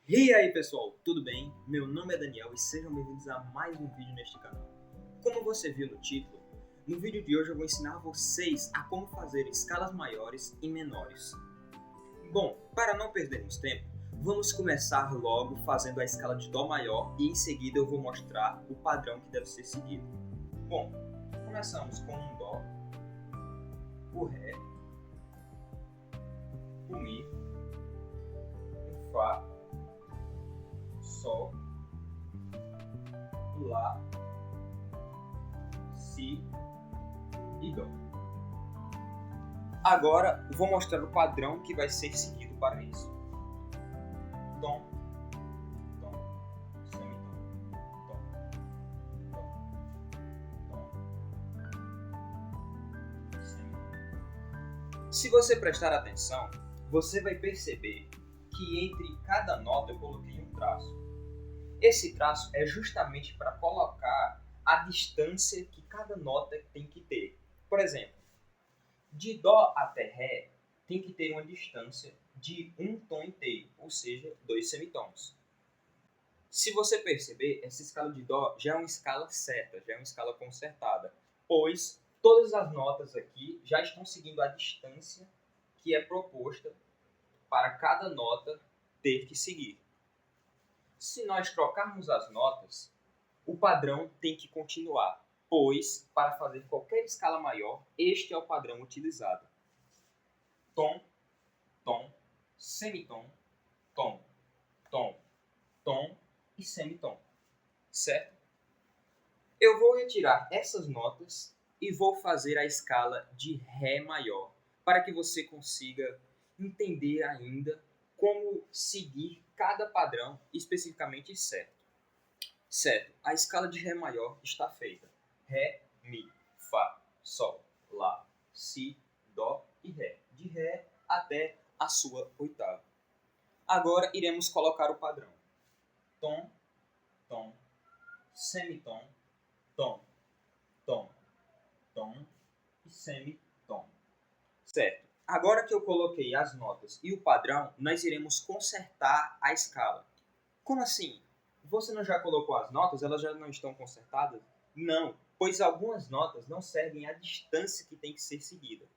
E aí pessoal, tudo bem? Meu nome é Daniel e sejam bem-vindos a mais um vídeo neste canal. Como você viu no título, no vídeo de hoje eu vou ensinar vocês a como fazer escalas maiores e menores. Bom, para não perdermos tempo, vamos começar logo fazendo a escala de Dó maior e em seguida eu vou mostrar o padrão que deve ser seguido. Bom, começamos com um Dó, o Ré, o Mi, o Fá, Sol, Lá, Si e Dó. Agora vou mostrar o padrão que vai ser seguido para isso. Tom, Tom, semitom, Tom, Tom, Tom, semitom. Se você prestar atenção, você vai perceber que entre cada nota eu coloquei um traço. Esse traço é justamente para colocar a distância que cada nota tem que ter. Por exemplo, de Dó até Ré tem que ter uma distância de um tom inteiro, ou seja, 2 semitons. Se você perceber, essa escala de Dó já é uma escala certa, já é uma escala consertada, pois todas as notas aqui já estão seguindo a distância que é proposta para cada nota ter que seguir. Se nós trocarmos as notas, o padrão tem que continuar, pois, para fazer qualquer escala maior, este é o padrão utilizado. Tom, tom, semitom, tom, tom, tom e semitom, certo? Eu vou retirar essas notas e vou fazer a escala de Ré maior, para que você consiga entender ainda como seguir cada padrão especificamente certo. Certo, a escala de Ré maior está feita. Ré, Mi, Fá, Sol, Lá, Si, Dó e Ré. De Ré até a sua oitava. Agora iremos colocar o padrão. Tom, tom, semitom, tom, tom, tom e semitom. Certo. Agora que eu coloquei as notas e o padrão, nós iremos consertar a escala. Como assim? Você não já colocou as notas? Elas já não estão consertadas? Não, pois algumas notas não seguem a distância que tem que ser seguida.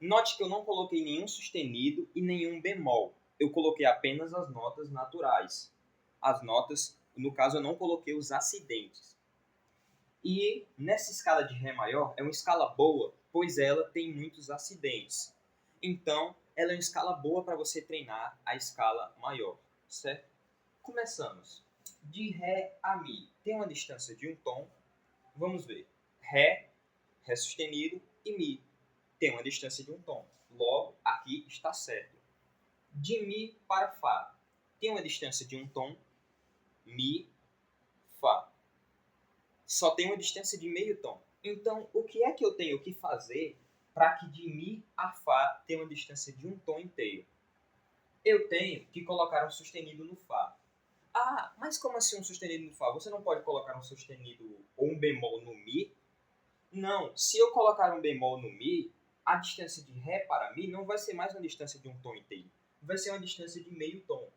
Note que eu não coloquei nenhum sustenido e nenhum bemol. Eu coloquei apenas as notas naturais. As notas, no caso, eu não coloquei os acidentes. E nessa escala de Ré maior é uma escala boa, pois ela tem muitos acidentes. Então, ela é uma escala boa para você treinar a escala maior, certo? Começamos. De Ré a Mi tem uma distância de um tom. Vamos ver. Ré, Ré sustenido e Mi tem uma distância de um tom. Logo, aqui está certo. De Mi para Fá tem uma distância de um tom. Mi, Fá. Só tem uma distância de meio tom. Então, o que é que eu tenho que fazer para que de Mi a Fá tenha uma distância de um tom inteiro? Eu tenho que colocar um sustenido no Fá. Ah, mas como assim um sustenido no Fá? Você não pode colocar um sustenido ou um bemol no Mi? Não, se eu colocar um bemol no Mi, a distância de Ré para Mi não vai ser mais uma distância de um tom inteiro. Vai ser uma distância de meio tom.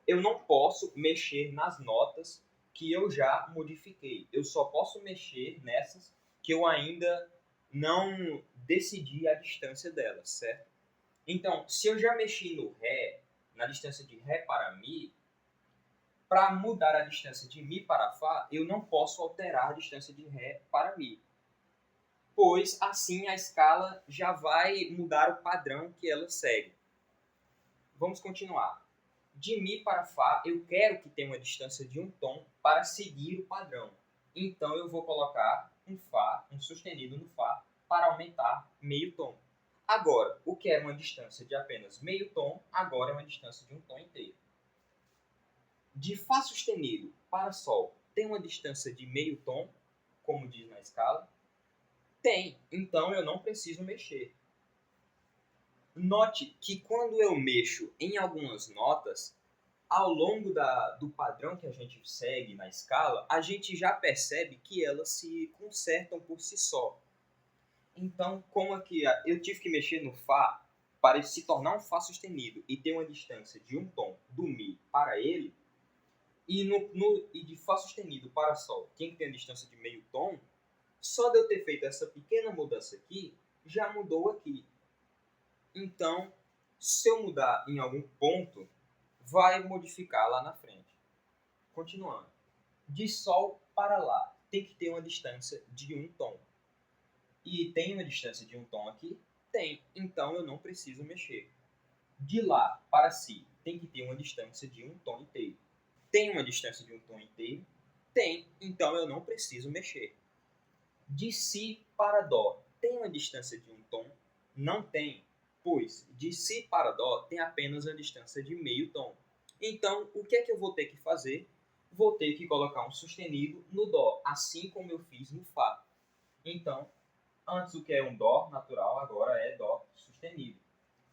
Eu não posso mexer nas notas que eu já modifiquei. Eu só posso mexer nessas que eu ainda não decidi a distância delas, certo? Então, se eu já mexi no Ré, na distância de Ré para Mi, para mudar a distância de Mi para Fá, eu não posso alterar a distância de Ré para Mi, pois assim a escala já vai mudar o padrão que ela segue. Vamos continuar. De Mi para Fá, eu quero que tenha uma distância de um tom para seguir o padrão. Então eu vou colocar um Fá, um sustenido no Fá, para aumentar meio tom. Agora, o que era uma distância de apenas meio tom, agora é uma distância de um tom inteiro. De Fá sustenido para Sol, tem uma distância de meio tom, como diz na escala? Tem, então eu não preciso mexer. Note que quando eu mexo em algumas notas, ao longo do padrão que a gente segue na escala, a gente já percebe que elas se consertam por si só. Então, como aqui eu tive que mexer no Fá, para ele se tornar um Fá sustenido e ter uma distância de um tom do Mi para ele, e de Fá sustenido para Sol tem que ter uma distância de meio tom, só de eu ter feito essa pequena mudança aqui, já mudou aqui. Então, se eu mudar em algum ponto, vai modificar lá na frente. Continuando. De Sol para Lá, tem que ter uma distância de um tom. E tem uma distância de um tom aqui? Tem. Então, eu não preciso mexer. De Lá para Si, tem que ter uma distância de um tom inteiro. Tem uma distância de um tom inteiro? Tem. Então, eu não preciso mexer. De Si para Dó, tem uma distância de um tom? Não tem, pois de Si para Dó tem apenas a distância de meio tom. Então, o que é que eu vou ter que fazer? Vou ter que colocar um sustenido no Dó, assim como eu fiz no Fá. Então, antes o que é um Dó natural, agora é Dó sustenido.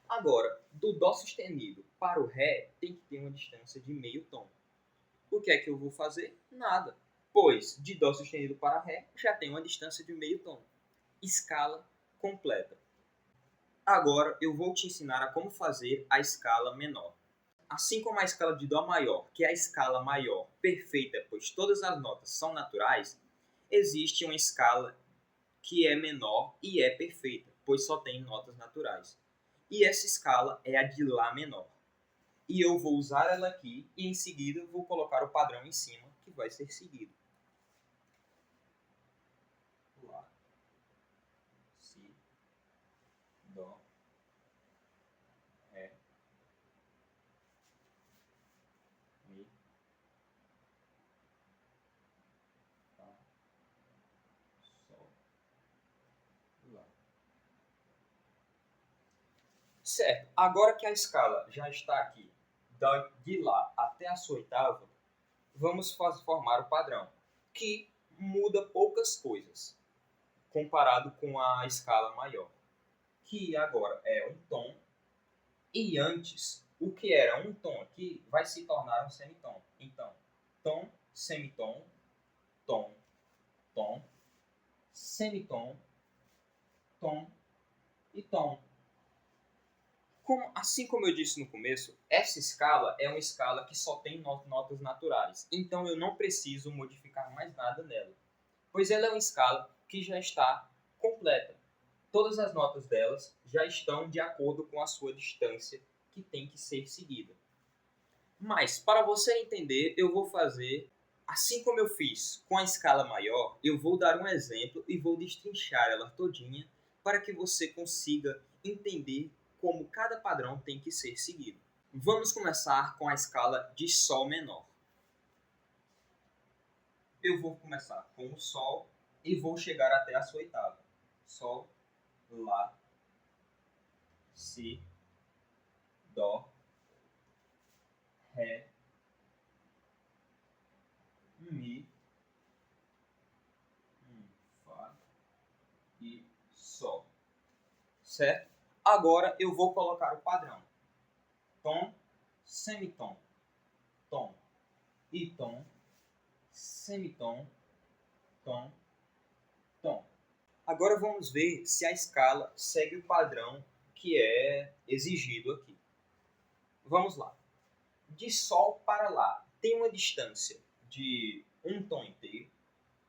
Agora, do Dó sustenido para o Ré, tem que ter uma distância de meio tom. O que é que eu vou fazer? Nada, pois de Dó sustenido para Ré já tem uma distância de meio tom. Escala completa. Agora eu vou te ensinar a como fazer a escala menor. Assim como a escala de Dó maior, que é a escala maior perfeita, pois todas as notas são naturais, existe uma escala que é menor e é perfeita, pois só tem notas naturais. E essa escala é a de Lá menor. E eu vou usar ela aqui e em seguida vou colocar o padrão em cima que vai ser seguido. Lá, Si, Dó, Ré, Mi, Fá, Sol, Lá. Certo, agora que a escala já está aqui, de Lá até a sua oitava, vamos formar o padrão, que muda poucas coisas, comparado com a escala maior, que agora é um tom, e antes, o que era um tom aqui vai se tornar um semitom. Então, tom, semitom, tom, tom, semitom, tom e tom. Assim como eu disse no começo, essa escala é uma escala que só tem notas naturais. Então eu não preciso modificar mais nada nela, pois ela é uma escala que já está completa. Todas as notas delas já estão de acordo com a sua distância que tem que ser seguida. Mas, para você entender, eu vou fazer, assim como eu fiz com a escala maior, eu vou dar um exemplo e vou destrinchar ela todinha para que você consiga entender como cada padrão tem que ser seguido. Vamos começar com a escala de Sol menor. Eu vou começar com o Sol e vou chegar até a sua oitava. Sol, Lá, Si, Dó, Ré, Mi, Fá e Sol. Certo? Agora eu vou colocar o padrão. Tom, semitom, tom e tom, semitom, tom, tom. Agora vamos ver se a escala segue o padrão que é exigido aqui. Vamos lá. De Sol para Lá, tem uma distância de um tom inteiro?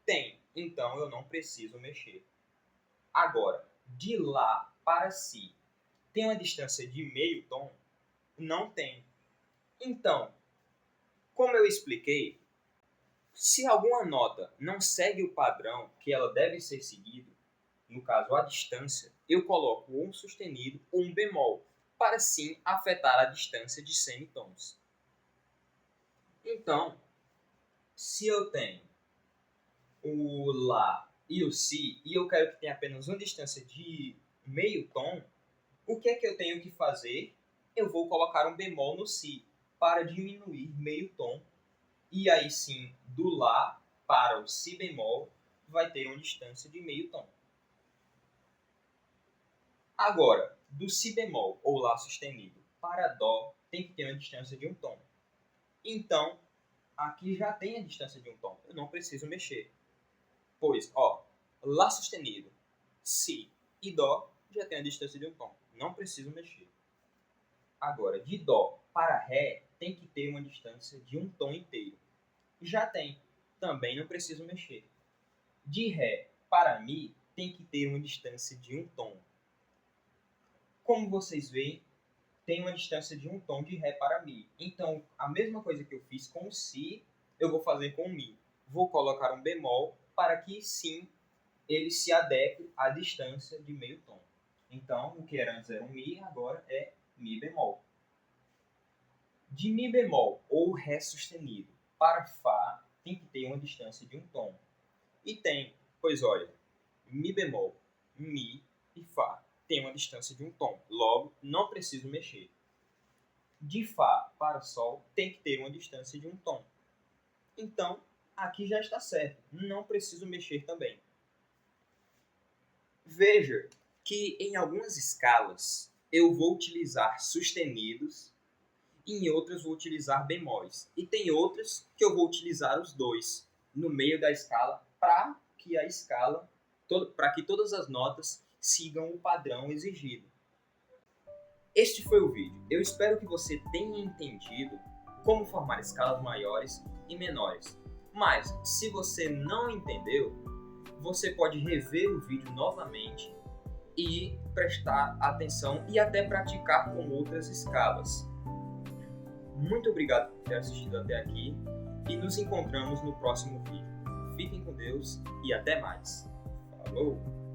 Tem, então eu não preciso mexer. Agora, de Lá para Si, tem uma distância de meio tom? Não tem. Então, como eu expliquei, se alguma nota não segue o padrão que ela deve ser seguido, no caso a distância, eu coloco ou um sustenido ou um bemol, para sim afetar a distância de semitons. Então, se eu tenho o Lá e o Si, e eu quero que tenha apenas uma distância de meio tom, o que é que eu tenho que fazer? Eu vou colocar um bemol no Si, para diminuir meio tom. E aí sim, do Lá para o Si bemol, vai ter uma distância de meio tom. Agora, do Si bemol ou Lá sustenido para Dó, tem que ter uma distância de um tom. Então, aqui já tem a distância de um tom. Eu não preciso mexer. Pois, ó, Lá sustenido, Si e Dó já tem a distância de um tom. não preciso mexer. Agora, de Dó para Ré, tem que ter uma distância de um tom inteiro. Já tem, também não preciso mexer. De Ré para Mi, tem que ter uma distância de um tom. Como vocês veem, tem uma distância de um tom de Ré para Mi. Então, a mesma coisa que eu fiz com o Si, eu vou fazer com o Mi. Vou colocar um bemol para que, sim, ele se adeque à distância de meio tom. Então, o que era antes era um Mi, agora é Mi bemol. De Mi bemol ou Ré sustenido para Fá, tem que ter uma distância de um tom. E tem, pois olha, Mi bemol, Mi e Fá tem uma distância de um tom. Logo, não preciso mexer. De Fá para Sol tem que ter uma distância de um tom. Então, aqui já está certo. Não preciso mexer também. Veja que em algumas escalas eu vou utilizar sustenidos e em outras vou utilizar bemóis. E tem outras que eu vou utilizar os dois no meio da escala para que a escala, para que todas as notas sigam o padrão exigido. Este foi o vídeo. Eu espero que você tenha entendido como formar escalas maiores e menores. Mas, se você não entendeu, você pode rever o vídeo novamente e prestar atenção e até praticar com outras escalas. Muito obrigado por ter assistido até aqui e nos encontramos no próximo vídeo. Fiquem com Deus e até mais. Falou!